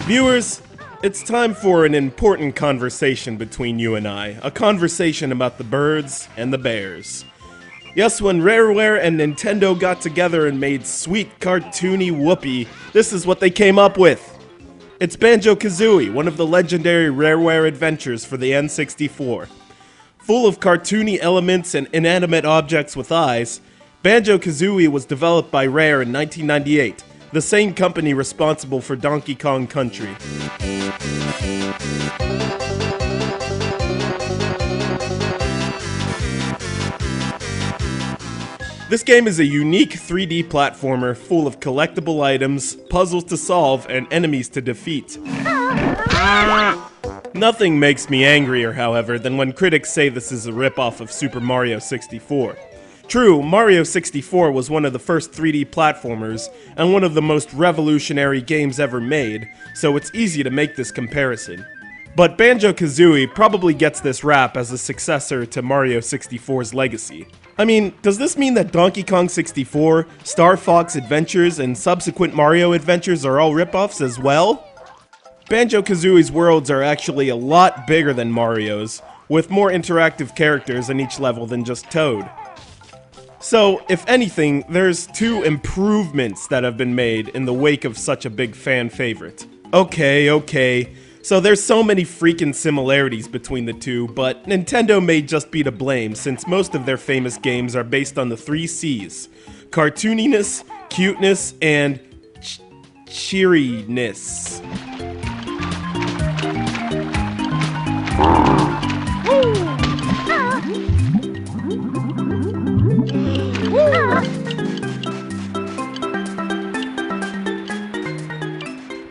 Viewers, it's time for an important conversation between you and I. A conversation about the birds and the bears. Yes, when Rareware and Nintendo got together and made sweet cartoony whoopee, this is what they came up with. It's BANJO-KAZOOIE, one of the legendary Rareware adventures for the N64. Full of cartoony elements and inanimate objects with eyes, BANJO-KAZOOIE was developed by Rare in 1998, the same company responsible for Donkey Kong Country. This game is a unique 3D platformer full of collectible items, puzzles to solve, and enemies to defeat. Nothing makes me angrier, however, than when critics say this is a ripoff of Super Mario 64. True, Mario 64 was one of the first 3D platformers, and one of the most revolutionary games ever made, so it's easy to make this comparison. But BANJO-KAZOOIE probably gets this rap as a successor to Mario 64's legacy. I mean, does this mean that Donkey Kong 64, Star Fox Adventures, and subsequent Mario adventures are all ripoffs as well? BANJO-KAZOOIE's worlds are actually a lot bigger than Mario's, with more interactive characters in each level than just Toad. So, if anything, there's two improvements that have been made in the wake of such a big fan favorite. Okay. So there's so many freaking similarities between the two, but Nintendo may just be to blame since most of their famous games are based on the 3 C's: cartooniness, cuteness, and cheeriness.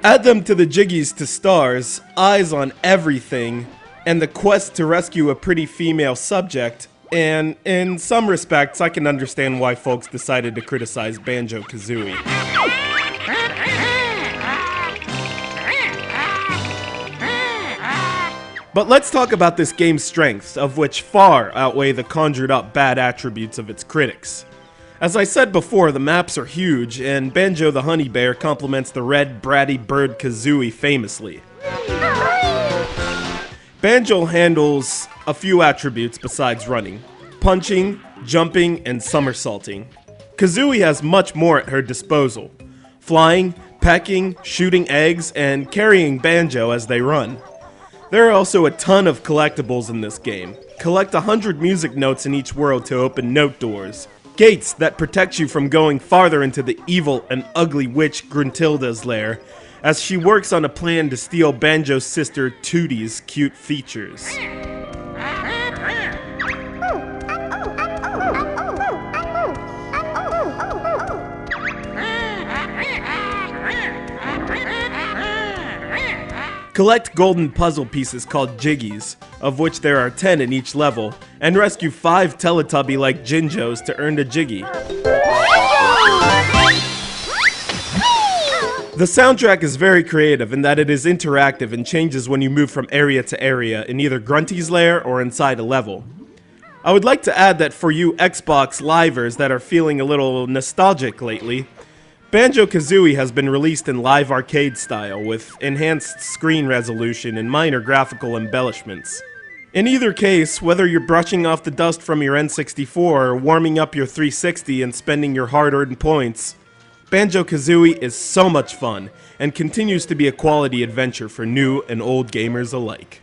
Add them to the Jiggies to stars, eyes on everything, and the quest to rescue a pretty female subject, and in some respects I can understand why folks decided to criticize BANJO-KAZOOIE. But let's talk about this game's strengths, of which far outweigh the conjured up bad attributes of its critics. As I said before, the maps are huge, and Banjo the Honey Bear complements the red, bratty bird Kazooie famously. Banjo handles a few attributes besides running: punching, jumping, and somersaulting. Kazooie has much more at her disposal: flying, pecking, shooting eggs, and carrying Banjo as they run. There are also a ton of collectibles in this game. Collect 100 music notes in each world to open note doors. Gates that protect you from going farther into the evil and ugly witch Gruntilda's lair, as she works on a plan to steal Banjo's sister Tootie's cute features. Collect golden puzzle pieces called Jiggies, of which there are 10 in each level, and rescue 5 Teletubby-like Jinjos to earn a Jiggy. The soundtrack is very creative in that it is interactive and changes when you move from area to area in either Grunty's lair or inside a level. I would like to add that for you Xbox Livers that are feeling a little nostalgic lately, BANJO-KAZOOIE has been released in live arcade style with enhanced screen resolution and minor graphical embellishments. In either case, whether you're brushing off the dust from your N64 or warming up your 360 and spending your hard-earned points, BANJO-KAZOOIE is so much fun and continues to be a quality adventure for new and old gamers alike.